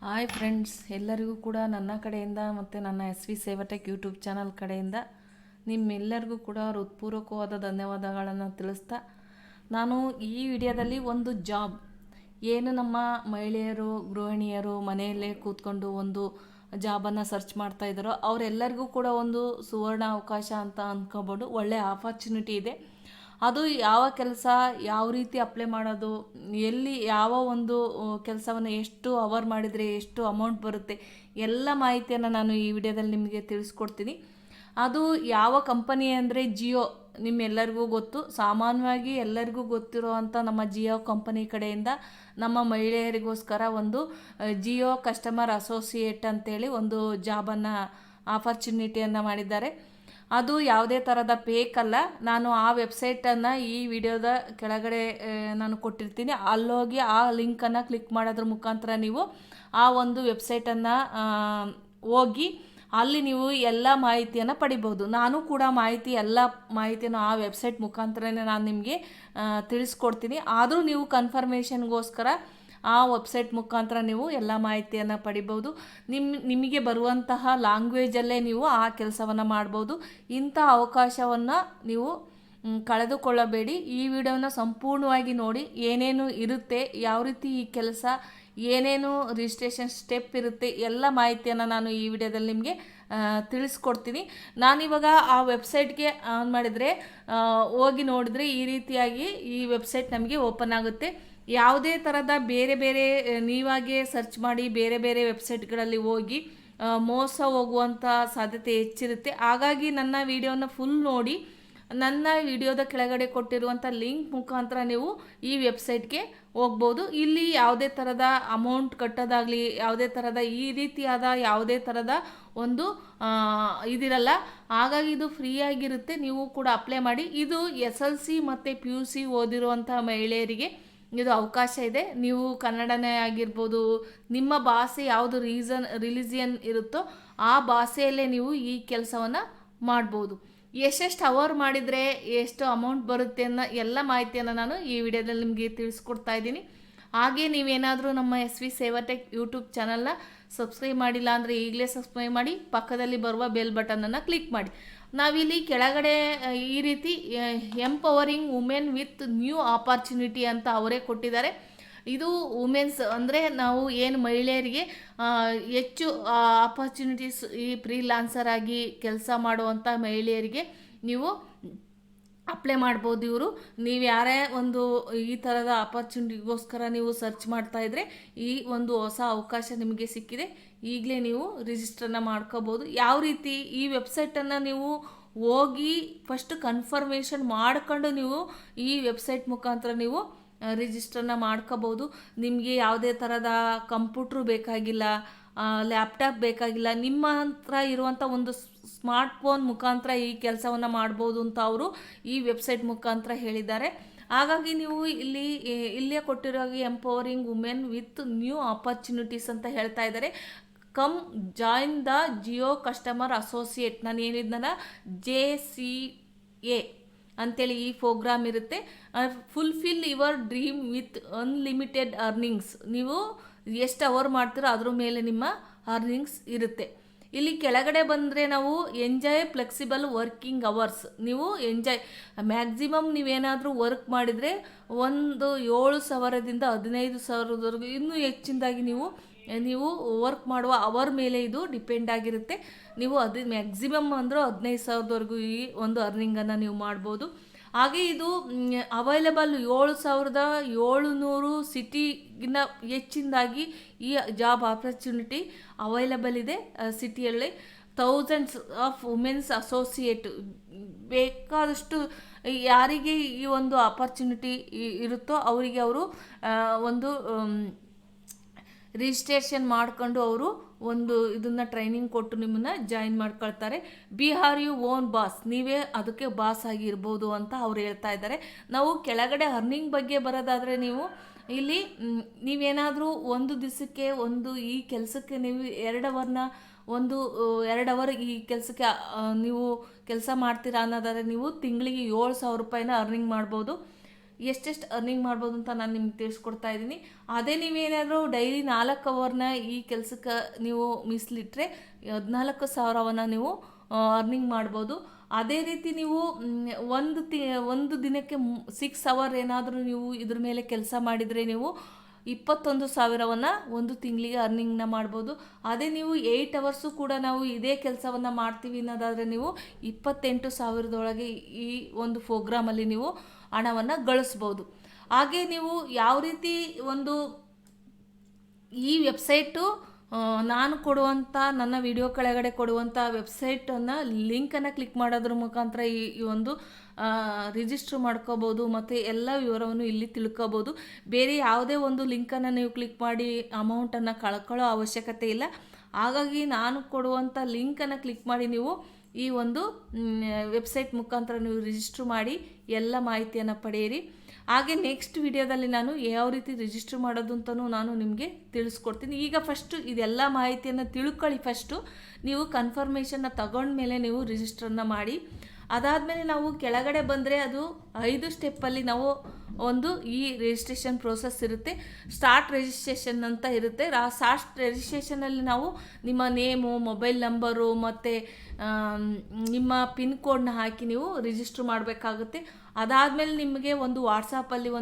Hi friends, ಎಲ್ಲರಿಗೂ ಕೂಡ ನನ್ನ ಕಡೆಯಿಂದ ಮತ್ತು ನನ್ನ ಎಸ್ ವಿ ಸೇವಟೆಕ್ ಯೂಟ್ಯೂಬ್ ಚಾನಲ್ ಕಡೆಯಿಂದ ನಿಮ್ಮೆಲ್ಲರಿಗೂ ಕೂಡ ಹೃತ್ಪೂರ್ವಕವಾದ ಧನ್ಯವಾದಗಳನ್ನು ತಿಳಿಸ್ತಾ, ನಾನು ಈ ವಿಡಿಯೋದಲ್ಲಿ ಒಂದು ಜಾಬ್ ಏನು ನಮ್ಮ ಮಹಿಳೆಯರು ಗೃಹಿಣಿಯರು ಮನೆಯಲ್ಲೇ ಕೂತ್ಕೊಂಡು ಒಂದು ಜಾಬನ್ನು ಸರ್ಚ್ ಮಾಡ್ತಾ ಇದ್ದಾರೋ ಅವರೆಲ್ಲರಿಗೂ ಕೂಡ ಒಂದು ಸುವರ್ಣ ಅವಕಾಶ ಅಂತ ಅಂದ್ಕೋಬೋದು. ಒಳ್ಳೆಯ ಆಪರ್ಚುನಿಟಿ ಇದೆ. ಅದು ಯಾವ ಕೆಲಸ, ಯಾವ ರೀತಿ ಅಪ್ಲೈ ಮಾಡೋದು, ಎಲ್ಲಿ ಯಾವ ಒಂದು ಕೆಲಸವನ್ನು ಎಷ್ಟು ಅವರ್ ಮಾಡಿದರೆ ಎಷ್ಟು ಅಮೌಂಟ್ ಬರುತ್ತೆ, ಎಲ್ಲ ಮಾಹಿತಿಯನ್ನು ನಾನು ಈ ವಿಡಿಯೋದಲ್ಲಿ ನಿಮಗೆ ತಿಳಿಸ್ಕೊಡ್ತೀನಿ. ಅದು ಯಾವ ಕಂಪನಿ ಅಂದರೆ ಜಿಯೋ. ನಿಮ್ಮೆಲ್ಲರಿಗೂ ಗೊತ್ತು, ಸಾಮಾನ್ಯವಾಗಿ ಎಲ್ಲರಿಗೂ ಗೊತ್ತಿರುವಂಥ ನಮ್ಮ ಜಿಯೋ ಕಂಪನಿ ಕಡೆಯಿಂದ ನಮ್ಮ ಮಹಿಳೆಯರಿಗೋಸ್ಕರ ಒಂದು ಜಿಯೋ ಕಸ್ಟಮರ್ ಅಸೋಸಿಯೇಟ್ ಅಂತೇಳಿ ಒಂದು ಜಾಬನ್ನು ಆಪರ್ಚುನಿಟಿಯನ್ನು ಮಾಡಿದ್ದಾರೆ. ಅದು ಯಾವುದೇ ಥರದ ಫೇಕ್ ಅಲ್ಲ. ನಾನು ಆ ವೆಬ್ಸೈಟನ್ನು ಈ ವಿಡಿಯೋದ ಕೆಳಗಡೆ ನಾನು ಕೊಟ್ಟಿರ್ತೀನಿ. ಅಲ್ಲೋಗಿ ಆ ಲಿಂಕನ್ನು ಕ್ಲಿಕ್ ಮಾಡೋದ್ರ ಮುಖಾಂತರ ನೀವು ಆ ಒಂದು ವೆಬ್ಸೈಟನ್ನು ಹೋಗಿ ಅಲ್ಲಿ ನೀವು ಎಲ್ಲ ಮಾಹಿತಿಯನ್ನು ಪಡಿಬೋದು. ನಾನು ಕೂಡ ಎಲ್ಲ ಮಾಹಿತಿಯನ್ನು ಆ ವೆಬ್ಸೈಟ್ ಮುಖಾಂತರನೇ ನಾನು ನಿಮಗೆ ತಿಳಿಸ್ಕೊಡ್ತೀನಿ. ಆದರೂ ನೀವು ಕನ್ಫರ್ಮೇಷನ್ಗೋಸ್ಕರ ಆ ವೆಬ್ಸೈಟ್ ಮುಖಾಂತರ ನೀವು ಎಲ್ಲ ಮಾಹಿತಿಯನ್ನು ಪಡಿಬೋದು. ನಿಮಗೆ ಬರುವಂತಹ ಲ್ಯಾಂಗ್ವೇಜಲ್ಲೇ ನೀವು ಆ ಕೆಲಸವನ್ನು ಮಾಡ್ಬೋದು. ಇಂಥ ಅವಕಾಶವನ್ನು ನೀವು ಕಳೆದುಕೊಳ್ಳಬೇಡಿ. ಈ ವಿಡಿಯೋನ ಸಂಪೂರ್ಣವಾಗಿ ನೋಡಿ. ಏನೇನು ಇರುತ್ತೆ, ಯಾವ ರೀತಿ ಈ ಕೆಲಸ, ಏನೇನು ರಿಜಿಸ್ಟ್ರೇಷನ್ ಸ್ಟೆಪ್ ಇರುತ್ತೆ, ಎಲ್ಲ ಮಾಹಿತಿಯನ್ನು ನಾನು ಈ ವಿಡಿಯೋದಲ್ಲಿ ನಿಮಗೆ ತಿಳಿಸ್ಕೊಡ್ತೀನಿ. ನಾನಿವಾಗ ಆ ವೆಬ್ಸೈಟ್ಗೆ ಆನ್ ಮಾಡಿದರೆ ಹೋಗಿ ನೋಡಿದರೆ ಈ ರೀತಿಯಾಗಿ ಈ ವೆಬ್ಸೈಟ್ ನಮಗೆ ಓಪನ್ ಆಗುತ್ತೆ. ಯಾವುದೇ ಥರದ ಬೇರೆ ಬೇರೆ ನೀವಾಗೆ ಸರ್ಚ್ ಮಾಡಿ ಬೇರೆ ಬೇರೆ ವೆಬ್ಸೈಟ್ಗಳಲ್ಲಿ ಹೋಗಿ ಮೋಸ ಹೋಗುವಂಥ ಸಾಧ್ಯತೆ ಹೆಚ್ಚಿರುತ್ತೆ. ಹಾಗಾಗಿ ನನ್ನ ವಿಡಿಯೋನ ಫುಲ್ ನೋಡಿ, ನನ್ನ ವಿಡಿಯೋದ ಕೆಳಗಡೆ ಕೊಟ್ಟಿರುವಂಥ ಲಿಂಕ್ ಮುಖಾಂತರ ನೀವು ಈ ವೆಬ್ಸೈಟ್ಗೆ ಹೋಗ್ಬೋದು. ಇಲ್ಲಿ ಯಾವುದೇ ಥರದ ಅಮೌಂಟ್ ಕಟ್ಟೋದಾಗಲಿ, ಯಾವುದೇ ಥರದ ಈ ರೀತಿಯಾದ ಯಾವುದೇ ಥರದ ಒಂದು ಇದಿರಲ್ಲ. ಹಾಗಾಗಿ ಇದು ಫ್ರೀಯಾಗಿರುತ್ತೆ. ನೀವು ಕೂಡ ಅಪ್ಲೈ ಮಾಡಿ. ಇದು SLC ಮತ್ತು PUC ಓದಿರುವಂಥ ಮಹಿಳೆಯರಿಗೆ ಇದು ಅವಕಾಶ ಇದೆ. ನೀವು ಕನ್ನಡನೇ ಆಗಿರ್ಬೋದು, ನಿಮ್ಮ ಭಾಷೆ ಯಾವುದು ರಿಲಿಜಿಯನ್ ಇರುತ್ತೋ ಆ ಭಾಷೆಯಲ್ಲೇ ನೀವು ಈ ಕೆಲಸವನ್ನು ಮಾಡ್ಬೋದು. ಎಷ್ಟೆಷ್ಟು ಅವರ್ ಮಾಡಿದರೆ ಎಷ್ಟು ಅಮೌಂಟ್ ಬರುತ್ತೆ ಅನ್ನೋ ಎಲ್ಲ ಮಾಹಿತಿಯನ್ನು ನಾನು ಈ ವಿಡಿಯೋದಲ್ಲಿ ನಿಮಗೆ ತಿಳಿಸ್ಕೊಡ್ತಾ ಇದ್ದೀನಿ. ಹಾಗೆ ನೀವೇನಾದರೂ ನಮ್ಮ SV ಸೇವಟೆಕ್ ಯೂಟ್ಯೂಬ್ ಚಾನಲ್ನ ಸಬ್ಸ್ಕ್ರೈಬ್ ಮಾಡಿಲ್ಲ ಅಂದರೆ ಈಗಲೇ ಸಬ್ಸ್ಕ್ರೈಬ್ ಮಾಡಿ, ಪಕ್ಕದಲ್ಲಿ ಬರುವ ಬೆಲ್ ಬಟನನ್ನು ಕ್ಲಿಕ್ ಮಾಡಿ. ನಾವಿಲ್ಲಿ ಕೆಳಗಡೆ ಈ ರೀತಿ empowering women with new opportunity ಅಂತ ಅವರೇ ಕೊಟ್ಟಿದ್ದಾರೆ. ಇದು ವುಮೆನ್ಸ್ ಅಂದರೆ ನಾವು ಏನು ಮಹಿಳೆಯರಿಗೆ ಹೆಚ್ಚು ಆಪರ್ಚುನಿಟೀಸ್, ಈ ಫ್ರೀಲಾನ್ಸರ್ ಆಗಿ ಕೆಲಸ ಮಾಡುವಂಥ ಮಹಿಳೆಯರಿಗೆ ನೀವು ಅಪ್ಲೈ ಮಾಡ್ಬೋದು. ನೀವು ಯಾರೇ ಒಂದು ಈ ಥರದ ಆಪರ್ಚುನಿಟಿಗೋಸ್ಕರ ನೀವು ಸರ್ಚ್ ಮಾಡ್ತಾ ಇದ್ದರೆ ಈ ಒಂದು ಹೊಸ ಅವಕಾಶ ನಿಮಗೆ ಸಿಕ್ಕಿದೆ. ಈಗಲೇ ನೀವು ರಿಜಿಸ್ಟರ್ನ ಮಾಡ್ಕೋಬೋದು. ಯಾವ ರೀತಿ ಈ ವೆಬ್ಸೈಟನ್ನು ನೀವು ಹೋಗಿ ಫಸ್ಟ್ ಕನ್ಫರ್ಮೇಷನ್ ಮಾಡ್ಕೊಂಡು ನೀವು ಈ ವೆಬ್ಸೈಟ್ ಮುಖಾಂತರ ನೀವು ರಿಜಿಸ್ಟರ್ನ ಮಾಡ್ಕೋಬೋದು. ನಿಮಗೆ ಯಾವುದೇ ಥರದ ಕಂಪ್ಯೂಟ್ರು ಬೇಕಾಗಿಲ್ಲ, ಲ್ಯಾಪ್ಟಾಪ್ ಬೇಕಾಗಿಲ್ಲ. ನಿಮ್ಮ ಹತ್ರ ಇರುವಂಥ ಒಂದು ಸ್ಮಾರ್ಟ್ಫೋನ್ ಮುಖಾಂತರ ಈ ಕೆಲಸವನ್ನು ಮಾಡ್ಬೋದು ಅಂತ ಅವರು ಈ ವೆಬ್ಸೈಟ್ ಮುಖಾಂತರ ಹೇಳಿದ್ದಾರೆ. ಹಾಗಾಗಿ ನೀವು ಇಲ್ಲೇ ಕೊಟ್ಟಿರೋ empowering women with new opportunities ಅಂತ ಹೇಳ್ತಾ ಇದ್ದಾರೆ. Come join the Jio customer associate. ನಾನು ಏನಿದ್ನಲ್ಲ JCA ಅಂತೇಳಿ ಈ ಪ್ರೋಗ್ರಾಮ್ ಇರುತ್ತೆ. Fulfil your dream with unlimited earnings. ನೀವು ಎಷ್ಟು ಅವರ್ ಮಾಡ್ತೀರೋ ಅದ್ರ ಮೇಲೆ ನಿಮ್ಮ ಅರ್ನಿಂಗ್ಸ್ ಇರುತ್ತೆ. ಇಲ್ಲಿ ಕೆಳಗಡೆ ಬಂದರೆ ನಾವು ಎಂಜಾಯ್ ಫ್ಲೆಕ್ಸಿಬಲ್ ವರ್ಕಿಂಗ್ ಅವರ್ಸ್. ನೀವು ಎಂಜಾಯ್ ಮ್ಯಾಕ್ಸಿಮಮ್ ನೀವೇನಾದರೂ ವರ್ಕ್ ಮಾಡಿದರೆ ಒಂದು 7,000ದಿಂದ 15,000ವರೆಗೂ ಇನ್ನೂ ಹೆಚ್ಚಿನದಾಗಿ ನೀವು ವರ್ಕ್ ಮಾಡುವ ಅವರ್ ಮೇಲೆ ಇದು ಡಿಪೆಂಡ್ ಆಗಿರುತ್ತೆ. ನೀವು ಅದು ಮ್ಯಾಕ್ಸಿಮಮ್ ಅಂದರೆ 15,000ವರೆಗೂ ಈ ಒಂದು ಅರ್ನಿಂಗನ್ನು ನೀವು ಮಾಡ್ಬೋದು. ಹಾಗೆ ಇದು ಅವೈಲೇಬಲ್ 7,700 ಸಿಟಿಗಿನ್ನ ಹೆಚ್ಚಿನದಾಗಿ ಈ ಜಾಬ್ ಆಪರ್ಚುನಿಟಿ ಅವೈಲೇಬಲ್ ಇದೆ ಸಿಟಿಯಲ್ಲಿ. ಥೌಸಂಡ್ಸ್ ಆಫ್ ವುಮೆನ್ಸ್ ಅಸೋಸಿಯೇಟ್ ಬೇಕಾದಷ್ಟು ಯಾರಿಗೆ ಈ ಒಂದು ಆಪರ್ಚುನಿಟಿ ಇರುತ್ತೋ ಅವರಿಗೆ ಅವರು ಒಂದು ರಿಜಿಸ್ಟ್ರೇಷನ್ ಮಾಡ್ಕೊಂಡು ಅವರು ಒಂದು ಇದನ್ನು ಟ್ರೈನಿಂಗ್ ಕೊಟ್ಟು ನಿಮ್ಮನ್ನು ಜಾಯಿನ್ ಮಾಡ್ಕೊಳ್ತಾರೆ. You own boss. ನೀವೇ ಅದಕ್ಕೆ ಬಾಸ್ ಆಗಿರ್ಬೋದು ಅಂತ ಅವ್ರು ಹೇಳ್ತಾ ಇದ್ದಾರೆ. ನಾವು ಕೆಳಗಡೆ ಅರ್ನಿಂಗ್ ಬಗ್ಗೆ ಬರೋದಾದರೆ ಇಲ್ಲಿ ನೀವೇನಾದರೂ ಒಂದು ದಿವಸಕ್ಕೆ ಈ ಕೆಲಸಕ್ಕೆ ನೀವು 2 ಅವರ್ ಈ ಕೆಲಸಕ್ಕೆ ನೀವು ಕೆಲಸ ಮಾಡ್ತೀರಾ ಅನ್ನೋದಾದರೆ ನೀವು ತಿಂಗಳಿಗೆ 7,000 ರೂಪಾಯಿನ ಅರ್ನಿಂಗ್ ಮಾಡ್ಬೋದು. ಎಷ್ಟೆಷ್ಟು ಅರ್ನಿಂಗ್ ಮಾಡ್ಬೋದು ಅಂತ ನಾನು ನಿಮ್ಗೆ ತಿಳಿಸ್ಕೊಡ್ತಾ ಇದ್ದೀನಿ. ಅದೇ ನೀವೇನಾದರೂ ಡೈಲಿ 4 ಅವರ್ನ ಈ ಕೆಲಸಕ್ಕೆ ನೀವು ಮೀಸಲಿಟ್ಟರೆ 14,000ವನ್ನು ನೀವು ಅರ್ನಿಂಗ್ ಮಾಡ್ಬೋದು. ಅದೇ ರೀತಿ ನೀವು ಒಂದು ದಿನಕ್ಕೆ 6 ಅವರ್ ಏನಾದರೂ ನೀವು ಇದ್ರ ಮೇಲೆ ಕೆಲಸ ಮಾಡಿದರೆ ನೀವು 21,000ವನ್ನು ಒಂದು ತಿಂಗಳಿಗೆ ಅರ್ನಿಂಗ್ನ ಮಾಡ್ಬೋದು. ಅದೇ ನೀವು 8 ಅವರ್ಸು ಕೂಡ ನಾವು ಇದೇ ಕೆಲಸವನ್ನು ಮಾಡ್ತೀವಿ ಅನ್ನೋದಾದರೆ ನೀವು 28,000ದೊಳಗೆ ಈ ಒಂದು ಪ್ರೋಗ್ರಾಮಲ್ಲಿ ನೀವು ಹಣವನ್ನು ಗಳಿಸ್ಬೋದು. ಹಾಗೆ ನೀವು ಯಾವ ರೀತಿ ಈ ವೆಬ್ಸೈಟು ನಾನು ಕೊಡುವಂಥ ನನ್ನ ವಿಡಿಯೋ ಕೆಳಗಡೆ ಕೊಡುವಂಥ ವೆಬ್ಸೈಟನ್ನು ಲಿಂಕನ್ನು ಕ್ಲಿಕ್ ಮಾಡೋದ್ರ ಮುಖಾಂತರ ಈ ಒಂದು ರಿಜಿಸ್ಟ್ರ್ ಮಾಡ್ಕೋಬೋದು ಮತ್ತು ಎಲ್ಲ ವಿವರವನ್ನು ಇಲ್ಲಿ ತಿಳ್ಕೊಬೋದು. ಬೇರೆ ಯಾವುದೇ ಒಂದು ಲಿಂಕನ್ನು ನೀವು ಕ್ಲಿಕ್ ಮಾಡಿ ಅಮೌಂಟನ್ನು ಕಳ್ಕೊಳ್ಳೋ ಅವಶ್ಯಕತೆ ಇಲ್ಲ. ಹಾಗಾಗಿ ನಾನು ಕೊಡುವಂಥ ಲಿಂಕನ್ನು ಕ್ಲಿಕ್ ಮಾಡಿ ನೀವು ಈ ಒಂದು ವೆಬ್ಸೈಟ್ ಮುಖಾಂತರ ನೀವು ರಿಜಿಸ್ಟ್ರ್ ಮಾಡಿ ಎಲ್ಲ ಮಾಹಿತಿಯನ್ನು ಪಡೆಯಿರಿ. ಹಾಗೆ ನೆಕ್ಸ್ಟ್ ವಿಡಿಯೋದಲ್ಲಿ ನಾನು ಯಾವ ರೀತಿ ರಿಜಿಸ್ಟರ್ ಮಾಡೋದು ಅಂತಲೂ ನಾನು ನಿಮಗೆ ತಿಳಿಸ್ಕೊಡ್ತೀನಿ. ಈಗ ಫಸ್ಟು ಇದೆಲ್ಲ ಮಾಹಿತಿಯನ್ನು ತಿಳ್ಕೊಳ್ಳಿ. ಫಸ್ಟು ನೀವು ಕನ್ಫರ್ಮೇಷನ್ನ ತಗೊಂಡ್ಮೇಲೆ ನೀವು ರಿಜಿಸ್ಟ್ರನ್ನು ಮಾಡಿ. ಅದಾದಮೇಲೆ ನಾವು ಕೆಳಗಡೆ ಬಂದರೆ ಅದು 5 ಸ್ಟೆಪ್ಪಲ್ಲಿ ನಾವು ಈ ರಿಜಿಸ್ಟ್ರೇಷನ್ ಪ್ರೋಸೆಸ್ ಇರುತ್ತೆ. ಸ್ಟಾರ್ಟ್ ರಿಜಿಸ್ಟ್ರೇಷನ್ ಅಂತ ಇರುತ್ತೆ. ಸ್ಟಾರ್ಟ್ ರಿಜಿಸ್ಟ್ರೇಷನಲ್ಲಿ ನಾವು ನಿಮ್ಮ ನೇಮು, ಮೊಬೈಲ್ ನಂಬರು ಮತ್ತು ನಿಮ್ಮ ಪಿನ್ ಕೋಡ್ನ ಹಾಕಿ ನೀವು ರಿಜಿಸ್ಟ್ರ್ ಮಾಡಬೇಕಾಗುತ್ತೆ. ಅದಾದಮೇಲೆ ನಿಮಗೆ ಒಂದು ವಾಟ್ಸಾಪಲ್ಲಿ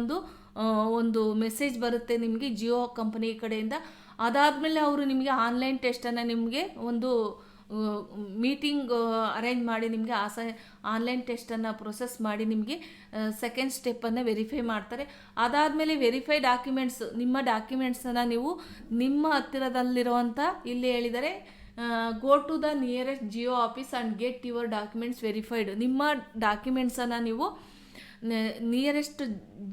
ಒಂದು ಮೆಸೇಜ್ ಬರುತ್ತೆ ನಿಮಗೆ ಜಿಯೋ ಕಂಪನಿ ಕಡೆಯಿಂದ. ಅದಾದಮೇಲೆ ಅವರು ನಿಮಗೆ ಆನ್ಲೈನ್ ಟೆಸ್ಟನ್ನು ನಿಮಗೆ ಒಂದು ಮೀಟಿಂಗ್ ಅರೇಂಜ್ ಮಾಡಿ ನಿಮಗೆ ಆನ್ಲೈನ್ ಟೆಸ್ಟನ್ನು ಪ್ರೊಸೆಸ್ ಮಾಡಿ ನಿಮಗೆ ಸೆಕೆಂಡ್ ಸ್ಟೆಪ್ಪನ್ನು ವೆರಿಫೈ ಮಾಡ್ತಾರೆ. ಅದಾದಮೇಲೆ ವೆರಿಫೈ ಡಾಕ್ಯುಮೆಂಟ್ಸ್, ನಿಮ್ಮ ಡಾಕ್ಯುಮೆಂಟ್ಸನ್ನು ನೀವು ನಿಮ್ಮ ಹತ್ತಿರದಲ್ಲಿರುವಂಥ ಇಲ್ಲಿ ಹೇಳಿದರೆ go to the nearest Jio office and get your documents verified. ನಿಮ್ಮ ಡಾಕ್ಯುಮೆಂಟ್ಸನ್ನು ನೀವು ನಿಯರೆಸ್ಟ್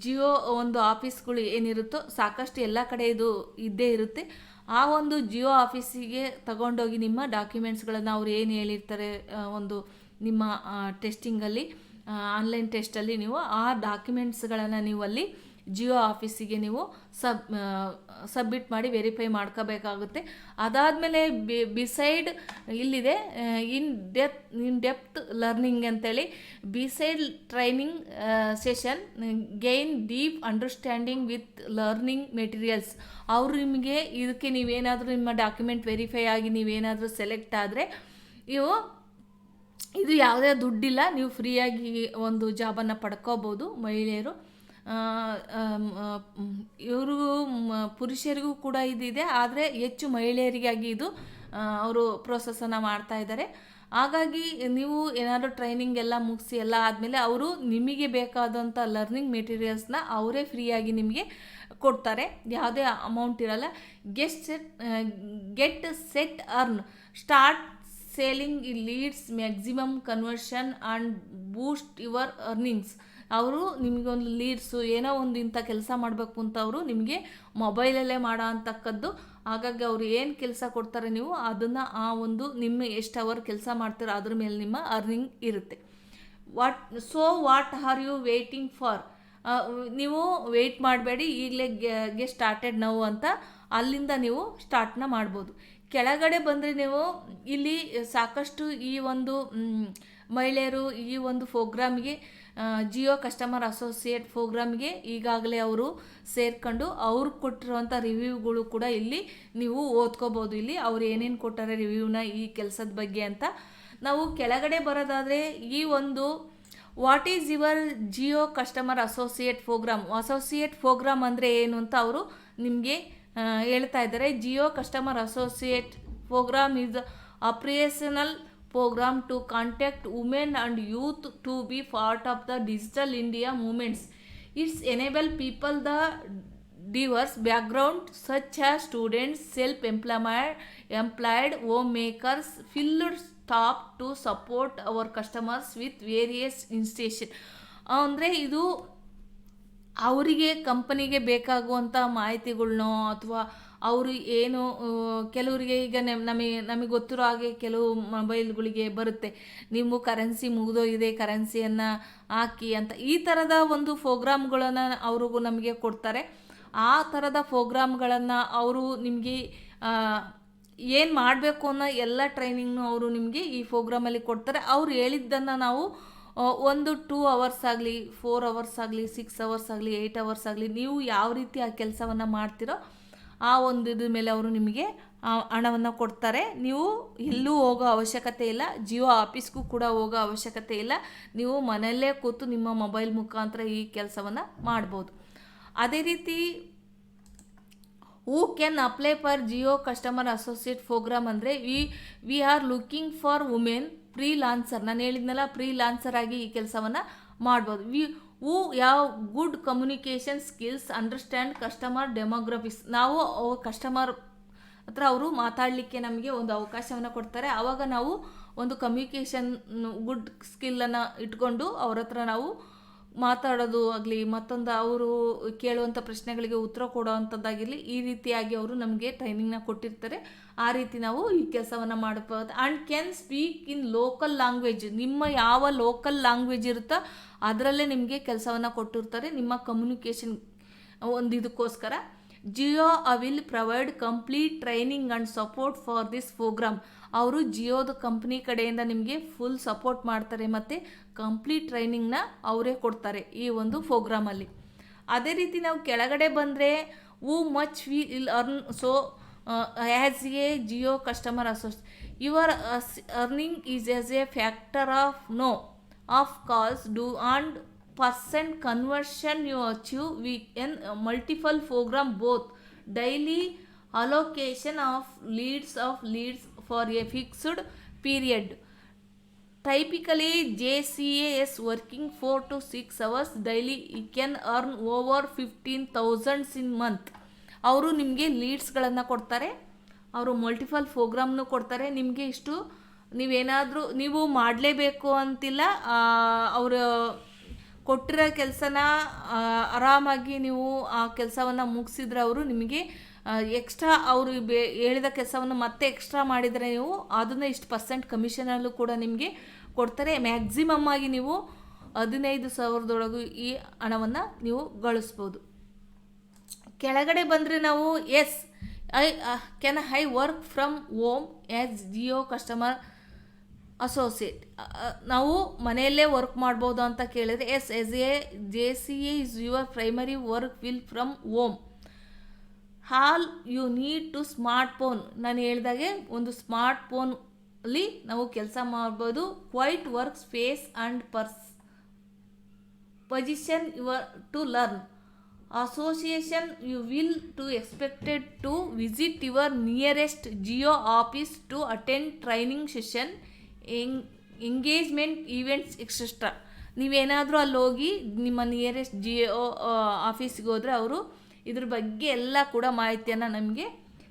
ಜಿಯೋ ಒಂದು ಆಫೀಸ್ಗಳು ಏನಿರುತ್ತೋ, ಸಾಕಷ್ಟು ಎಲ್ಲ ಕಡೆ ಇದು ಇದ್ದೇ ಇರುತ್ತೆ. ಆ ಒಂದು ಜಿಯೋ ಆಫೀಸಿಗೆ ತಗೊಂಡೋಗಿ ನಿಮ್ಮ ಡಾಕ್ಯುಮೆಂಟ್ಸ್ಗಳನ್ನು ಅವ್ರು ಏನು ಹೇಳಿರ್ತಾರೆ ನಿಮ್ಮ ಟೆಸ್ಟಿಂಗಲ್ಲಿ, ಆನ್ಲೈನ್ ಟೆಸ್ಟಲ್ಲಿ ನೀವು ಆ ಡಾಕ್ಯುಮೆಂಟ್ಸ್ಗಳನ್ನು ನೀವು ಅಲ್ಲಿ ಜಿಯೋ ಆಫೀಸಿಗೆ ನೀವು ಸಬ್ಮಿಟ್ ಮಾಡಿ ವೆರಿಫೈ ಮಾಡ್ಕೋಬೇಕಾಗುತ್ತೆ. ಅದಾದಮೇಲೆ ಬಿಸೈಡ್ ಇಲ್ಲಿದೆ ಇನ್ ಡೆಪ್ತ್ ಲರ್ನಿಂಗ್ ಅಂತೇಳಿ, beside training session gain deep understanding with learning materials. ಅವರು ನಿಮಗೆ ಇದಕ್ಕೆ ನೀವೇನಾದರೂ ನಿಮ್ಮ ಡಾಕ್ಯುಮೆಂಟ್ ವೆರಿಫೈ ಆಗಿ ನೀವೇನಾದರೂ ಸೆಲೆಕ್ಟ್ ಆದರೆ ಇದು ಯಾವುದೇ ದುಡ್ಡಿಲ್ಲ, ನೀವು ಫ್ರೀಯಾಗಿ ಒಂದು ಜಾಬನ್ನು ಪಡ್ಕೋಬೋದು ಮಹಿಳೆಯರು. ಇವ್ರಿಗೂ ಪುರುಷರಿಗೂ ಕೂಡ ಇದಿದೆ, ಆದರೆ ಹೆಚ್ಚು ಮಹಿಳೆಯರಿಗಾಗಿ ಇದು ಅವರು ಪ್ರೋಸೆಸನ್ನು ಮಾಡ್ತಾ ಇದ್ದಾರೆ. ಹಾಗಾಗಿ ನೀವು ಏನಾದರೂ ಟ್ರೈನಿಂಗ್ ಎಲ್ಲ ಮುಗಿಸಿ ಎಲ್ಲ ಆದಮೇಲೆ ಅವರು ನಿಮಗೆ ಬೇಕಾದಂಥ ಲರ್ನಿಂಗ್ ಮೆಟೀರಿಯಲ್ಸ್ನ ಅವರೇ ಫ್ರೀಯಾಗಿ ನಿಮಗೆ ಕೊಡ್ತಾರೆ, ಯಾವುದೇ ಅಮೌಂಟ್ ಇರಲ್ಲ. Get set earn start selling leads maximum conversion and boost your earnings. ಅವರು ನಿಮಗೊಂದು ಲೀಡ್ಸು ಏನೋ ಒಂದು ಇಂಥ ಕೆಲಸ ಮಾಡಬೇಕು ಅಂತ ಅವರು ನಿಮಗೆ ಮೊಬೈಲಲ್ಲೇ ಮಾಡೋ ಅಂತಕ್ಕದ್ದು. ಹಾಗಾಗಿ ಅವರು ಏನು ಕೆಲಸ ಕೊಡ್ತಾರೆ ನೀವು ಅದನ್ನು ನಿಮ್ಮ ಎಷ್ಟು ಅವರ್ ಕೆಲಸ ಮಾಡ್ತೀರೋ ಅದ್ರ ಮೇಲೆ ನಿಮ್ಮ ಅರ್ನಿಂಗ್ ಇರುತ್ತೆ. What are you waiting for? ನೀವು ವೆಯ್ಟ್ ಮಾಡಬೇಡಿ, ಈಗಲೇ ಗೆಟ್ ಸ್ಟಾರ್ಟೆಡ್ ನೌ ಅಂತ ಅಲ್ಲಿಂದ ನೀವು ಸ್ಟಾರ್ಟ್ನ ಮಾಡ್ಬೋದು. ಕೆಳಗಡೆ ಬಂದರೆ ನೀವು ಇಲ್ಲಿ ಸಾಕಷ್ಟು ಈ ಒಂದು ಮಹಿಳೆಯರು ಈ ಒಂದು ಪ್ರೋಗ್ರಾಮಿಗೆ ಜಿಯೋ ಕಸ್ಟಮರ್ ಅಸೋಸಿಯೇಟ್ ಪ್ರೋಗ್ರಾಮ್ಗೆ ಈಗಾಗಲೇ ಅವರು ಸೇರ್ಕೊಂಡು ಅವ್ರು ಕೊಟ್ಟಿರುವಂಥ ರಿವ್ಯೂಗಳು ಕೂಡ ಇಲ್ಲಿ ನೀವು ಓದ್ಕೋಬೋದು. ಇಲ್ಲಿ ಅವ್ರು ಏನೇನು ಕೊಟ್ಟಾರೆ ರಿವ್ಯೂನ ಈ ಕೆಲಸದ ಬಗ್ಗೆ ಅಂತ. ನಾವು ಕೆಳಗಡೆ ಬರೋದಾದರೆ ಈ what is your Jio customer associate program ಅಂದರೆ ಏನು ಅಂತ ಅವರು ನಿಮಗೆ ಹೇಳ್ತಾ ಇದ್ದಾರೆ. Jio customer associate program is operational program to contact women and youth to be part of the digital India movements. It's enable people the diverse background such as students, self-employed homemakers, field staff to support our customers with various institutions. ಅಂದರೆ ಇದು ಅವರಿಗೆ ಕಂಪನಿಗೆ ಬೇಕಾಗುವಂಥ ಮಾಹಿತಿಗಳ್ನೋ ಅಥವಾ ಅವರು ಏನು ಕೆಲವರಿಗೆ ಈಗ ನಮಗೆ ಗೊತ್ತಿರೋ ಹಾಗೆ ಕೆಲವು ಮೊಬೈಲ್ಗಳಿಗೆ ಬರುತ್ತೆ, ನೀವು ಕರೆನ್ಸಿ ಮುಗಿದೋಗಿದೆ, ಕರೆನ್ಸಿಯನ್ನು ಹಾಕಿ ಅಂತ. ಈ ಥರದ ಒಂದು ಪ್ರೋಗ್ರಾಮ್ಗಳನ್ನು ಅವ್ರಿಗೂ ನಮಗೆ ಕೊಡ್ತಾರೆ. ಆ ಥರದ ಪ್ರೋಗ್ರಾಮ್ಗಳನ್ನು ಅವರು ನಿಮಗೆ ಏನು ಮಾಡಬೇಕು ಅನ್ನೋ ಎಲ್ಲ ಟ್ರೈನಿಂಗ್ನು ಅವರು ನಿಮಗೆ ಈ ಪ್ರೋಗ್ರಾಮಲ್ಲಿ ಕೊಡ್ತಾರೆ. ಅವ್ರು ಹೇಳಿದ್ದನ್ನು ನಾವು ಒಂದು 2 ಅವರ್ಸ್ ಆಗಲಿ 4 ಅವರ್ಸ್ ಆಗಲಿ 6 ಅವರ್ಸ್ ಆಗಲಿ 8 ಅವರ್ಸ್ ಆಗಲಿ ನೀವು ಯಾವ ರೀತಿ ಆ ಕೆಲಸವನ್ನು ಮಾಡ್ತೀರೋ ಆ ಒಂದು ಇದ್ರ ಮೇಲೆ ಅವರು ನಿಮಗೆ ಹಣವನ್ನು ಕೊಡ್ತಾರೆ. ನೀವು ಎಲ್ಲೂ ಹೋಗೋ ಅವಶ್ಯಕತೆ ಇಲ್ಲ, ಜಿಯೋ ಆಫೀಸ್ಗೂ ಕೂಡ ಹೋಗೋ ಅವಶ್ಯಕತೆ ಇಲ್ಲ. ನೀವು ಮನೆಯಲ್ಲೇ ಕೂತು ನಿಮ್ಮ ಮೊಬೈಲ್ ಮುಖಾಂತರ ಈ ಕೆಲಸವನ್ನು ಮಾಡ್ಬೋದು. ಅದೇ ರೀತಿ who can apply for Jio customer associate program ಅಂದರೆ we are looking for women freelancer. ನಾನು ಹೇಳಿದ್ನಲ್ಲ, ಫ್ರೀಲಾನ್ಸರ್ ಆಗಿ ಈ ಕೆಲಸವನ್ನು ಮಾಡ್ಬೋದು. ಹೂ ಯಾವ good communication skills understand customer demographics. ನಾವು ಕಸ್ಟಮರ್ ಹತ್ರ ಅವರು ಮಾತಾಡಲಿಕ್ಕೆ ನಮಗೆ ಒಂದು ಅವಕಾಶವನ್ನು ಕೊಡ್ತಾರೆ. ಆವಾಗ ನಾವು ಒಂದು ಕಮ್ಯುನಿಕೇಷನ್ ಗುಡ್ ಸ್ಕಿಲ್ಲನ್ನು ಇಟ್ಕೊಂಡು ಅವ್ರ ಹತ್ರ ನಾವು ಮಾತಾಡೋದು ಆಗಲಿ, ಮತ್ತೊಂದು ಅವರು ಕೇಳುವಂಥ ಪ್ರಶ್ನೆಗಳಿಗೆ ಉತ್ತರ ಕೊಡೋವಂಥದ್ದಾಗಿರಲಿ, ಈ ರೀತಿಯಾಗಿ ಅವರು ನಮಗೆ ಟ್ರೈನಿಂಗ್ನ ಕೊಟ್ಟಿರ್ತಾರೆ. ಆ ರೀತಿ ನಾವು ಈ ಕೆಲಸವನ್ನು ಮಾಡಬಹುದು. And can speak in local language. ನಿಮ್ಮ ಯಾವ ಲೋಕಲ್ ಲ್ಯಾಂಗ್ವೇಜ್ ಇರುತ್ತೋ ಅದರಲ್ಲೇ ನಿಮಗೆ ಕೆಲಸವನ್ನು ಕೊಟ್ಟಿರ್ತಾರೆ ನಿಮ್ಮ ಕಮ್ಯುನಿಕೇಷನ್ ಒಂದು ಇದಕ್ಕೋಸ್ಕರ. Jio will provide complete training and support for this program. ಅವರು ಜಿಯೋದ ಕಂಪ್ನಿ ಕಡೆಯಿಂದ ನಿಮಗೆ ಫುಲ್ ಸಪೋರ್ಟ್ ಮಾಡ್ತಾರೆ ಮತ್ತು ಕಂಪ್ಲೀಟ್ ಟ್ರೈನಿಂಗ್ನ ಅವರೇ ಕೊಡ್ತಾರೆ ಈ ಒಂದು ಪ್ರೋಗ್ರಾಮಲ್ಲಿ. ಅದೇ ರೀತಿ ನಾವು ಕೆಳಗಡೆ ಬಂದರೆ how much will earn. So as a Jio customer associate your earning is as a factor of no of calls do and percent conversion you achieve with an multiple program both daily allocation of leads for a fixed period. Typically JCA is working 4 to 6 hours daily. You can earn over 15,000 in month. ಅವರು ನಿಮಗೆ ಲೀಡ್ಸ್ಗಳನ್ನು ಕೊಡ್ತಾರೆ, ಅವರು multiple ಪ್ರೋಗ್ರಾಮ್ನು ಕೊಡ್ತಾರೆ. ನಿಮಗೆ ಇಷ್ಟು ನೀವೇನಾದರೂ ನೀವು ಮಾಡಲೇಬೇಕು ಅಂತಿಲ್ಲ. ಅವರು ಕೊಟ್ಟಿರೋ ಕೆಲಸನ ಆರಾಮಾಗಿ ನೀವು ಆ ಕೆಲಸವನ್ನು ಮುಗಿಸಿದ್ರೆ ಅವರು ನಿಮಗೆ ಎಕ್ಸ್ಟ್ರಾ ಅವರು ಹೇಳಿದ ಕೆಲಸವನ್ನು ಮತ್ತೆ ಎಕ್ಸ್ಟ್ರಾ ಮಾಡಿದರೆ ನೀವು ಅದನ್ನು ಇಷ್ಟು % ಕಮಿಷನಲ್ಲೂ ಕೂಡ ನಿಮಗೆ ಕೊಡ್ತಾರೆ. ಮ್ಯಾಕ್ಸಿಮಮ್ ಆಗಿ ನೀವು 15,000 ಈ ಹಣವನ್ನು ನೀವು ಗಳಿಸ್ಬೋದು. ಕೆಳಗಡೆ ಬಂದರೆ ನಾವು can I work from home as Jio customer associate. ನಾವು ಮನೆಯಲ್ಲೇ ವರ್ಕ್ ಮಾಡ್ಬೋದು ಅಂತ ಕೇಳಿದರೆ yes a JCA is your primary work will from home. All you need to smartphone. ನಾನು ಹೇಳಿದಾಗೆ ಒಂದು ಸ್ಮಾರ್ಟ್ ಫೋನಲ್ಲಿ ನಾವು ಕೆಲಸ ಮಾಡ್ಬೋದು. Quiet work space and position your to learn. Association you will to expected to visit your nearest Jio office to attend training session, engagement events etcetera. ನೀವೇನಾದರೂ ಅಲ್ಲಿ ಹೋಗಿ ನಿಮ್ಮ ನಿಯರೆಸ್ಟ್ ಜಿಯೋ ಆಫೀಸ್ಗೆ ಹೋದರೆ ಅವರು ಇದ್ರ ಬಗ್ಗೆ ಎಲ್ಲ ಕೂಡ ಮಾಹಿತಿಯನ್ನು ನಮಗೆ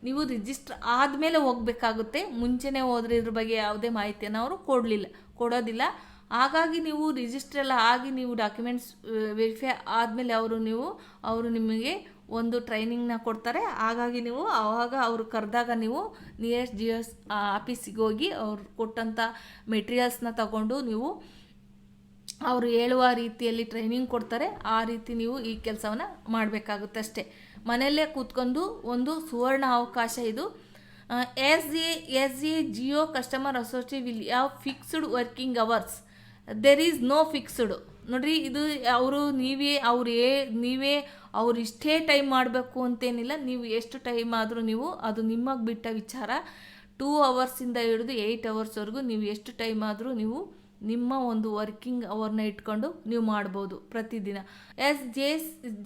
ನೀವು ರಿಜಿಸ್ಟರ್ ಆದಮೇಲೆ ಹೋಗಬೇಕಾಗುತ್ತೆ. ಮುಂಚೆನೇ ಹೋದರೆ ಇದ್ರ ಬಗ್ಗೆ ಯಾವುದೇ ಮಾಹಿತಿಯನ್ನು ಅವರು ಕೊಡೋದಿಲ್ಲ. ಹಾಗಾಗಿ ನೀವು ರಿಜಿಸ್ಟರ್ ಎಲ್ಲ ಆಗಿ ನೀವು ಡಾಕ್ಯುಮೆಂಟ್ಸ್ ವೆರಿಫೈ ಆದಮೇಲೆ ಅವರು ನಿಮಗೆ ಒಂದು ಟ್ರೈನಿಂಗ್ನ ಕೊಡ್ತಾರೆ. ಹಾಗಾಗಿ ನೀವು ಆವಾಗ ಅವರು ಕರೆದಾಗ ನೀವು ನಿಯರೆಸ್ಟ್ ಜಿಯೋ ಆಫೀಸಿಗೆ ಹೋಗಿ ಅವ್ರು ಕೊಟ್ಟಂಥ ಮೆಟೀರಿಯಲ್ಸ್ನ ತಗೊಂಡು ನೀವು ಅವರು ಹೇಳುವ ರೀತಿಯಲ್ಲಿ ಟ್ರೈನಿಂಗ್ ಕೊಡ್ತಾರೆ. ಆ ರೀತಿ ನೀವು ಈ ಕೆಲಸವನ್ನು ಮಾಡಬೇಕಾಗುತ್ತೆ ಅಷ್ಟೇ. ಮನೆಯಲ್ಲೇ ಕೂತ್ಕೊಂಡು ಒಂದು ಸುವರ್ಣ ಅವಕಾಶ ಇದು. As a Jio customer associate will have fixed working hours. There is no fixed. ನೋಡಿರಿ, ಇದು ನೀವೇ ಅವ್ರು ಇಷ್ಟೇ ಟೈಮ್ ಮಾಡಬೇಕು ಅಂತೇನಿಲ್ಲ. ನೀವು ಎಷ್ಟು ಟೈಮ್ ಆದರೂ ನೀವು ಅದು ನಿಮಗೆ ಬಿಟ್ಟ ವಿಚಾರ. 2 ಅವರ್ಸಿಂದ ಹಿಡಿದು 8 ಅವರ್ಸ್ವರೆಗೂ ನೀವು ಎಷ್ಟು ಟೈಮ್ ಆದರೂ ನೀವು ನಿಮ್ಮ ಒಂದು ವರ್ಕಿಂಗ್ ಅವರ್ನ ಇಟ್ಕೊಂಡು ನೀವು ಮಾಡ್ಬೋದು ಪ್ರತಿದಿನ. As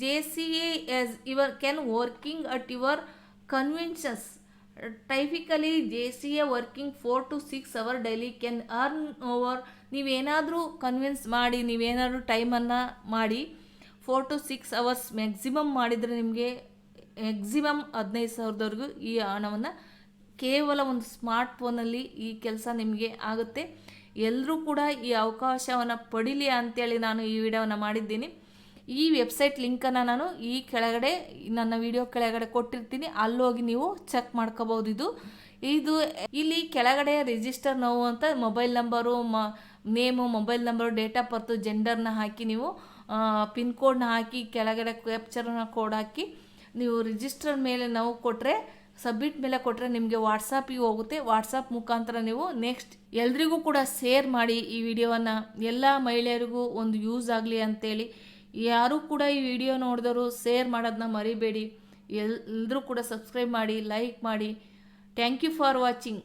JCA as your can working at your conventions. Typically JCA working 4 to 6 hours daily can earn over. ನೀವೇನಾದರೂ ಕನ್ವಿನ್ಸ್ ಮಾಡಿ ನೀವೇನಾದರೂ ಟೈಮನ್ನು ಮಾಡಿ 4 to 6 hours ಮ್ಯಾಕ್ಸಿಮಮ್ ಮಾಡಿದರೆ ನಿಮಗೆ ಮ್ಯಾಕ್ಸಿಮಮ್ 15,000ವರೆಗೂ ಈ ಹಣವನ್ನು ಕೇವಲ ಒಂದು ಸ್ಮಾರ್ಟ್ ಫೋನಲ್ಲಿ ಈ ಕೆಲಸ ನಿಮಗೆ ಆಗುತ್ತೆ. ಎಲ್ಲರೂ ಕೂಡ ಈ ಅವಕಾಶವನ್ನು ಪಡೀಲಿ ಅಂತೇಳಿ ನಾನು ಈ ವಿಡಿಯೋವನ್ನು ಮಾಡಿದ್ದೀನಿ. ಈ ವೆಬ್ಸೈಟ್ ಲಿಂಕನ್ನು ನಾನು ಈ ಕೆಳಗಡೆ ನನ್ನ ವಿಡಿಯೋ ಕೆಳಗಡೆ ಕೊಟ್ಟಿರ್ತೀನಿ, ಅಲ್ಲೋಗಿ ನೀವು ಚೆಕ್ ಮಾಡ್ಕೋಬೋದು. ಇದು ಇಲ್ಲಿ ಕೆಳಗಡೆ ರಿಜಿಸ್ಟರ್ ನಾವು ಅಂತ mobile number, name, mobile number, date of birth, ಜೆಂಡರ್ನ ಹಾಕಿ ನೀವು ಪಿನ್ ಕೋಡ್ನ ಹಾಕಿ ಕೆಳಗಡೆ ಕ್ಯಾಪ್ಚರ್ನ ಕೋಡ್ ಹಾಕಿ ನೀವು ರಿಜಿಸ್ಟರ್ ಮೇಲೆ ನಾವು ಕೊಟ್ಟರೆ ಸಬ್ಮಿಟ್ ಮೇಲೆ ಕೊಟ್ಟರೆ ನಿಮಗೆ ವಾಟ್ಸಪ್ಪಿಗೆ ಹೋಗುತ್ತೆ. ವಾಟ್ಸಪ್ ಮುಖಾಂತರ ನೀವು ನೆಕ್ಸ್ಟ್ ಎಲ್ರಿಗೂ ಕೂಡ ಶೇರ್ ಮಾಡಿ ಈ ವಿಡಿಯೋವನ್ನು, ಎಲ್ಲ ಮಹಿಳೆಯರಿಗೂ ಒಂದು ಯೂಸ್ ಆಗಲಿ ಅಂತೇಳಿ. ಯಾರೂ ಕೂಡ ಈ ವಿಡಿಯೋ ನೋಡಿದವರು ಶೇರ್ ಮಾಡೋದನ್ನ ಮರಿಬೇಡಿ. ಎಲ್ಲರೂ ಕೂಡ ಸಬ್ಸ್ಕ್ರೈಬ್ ಮಾಡಿ, ಲೈಕ್ ಮಾಡಿ. Thank you for watching.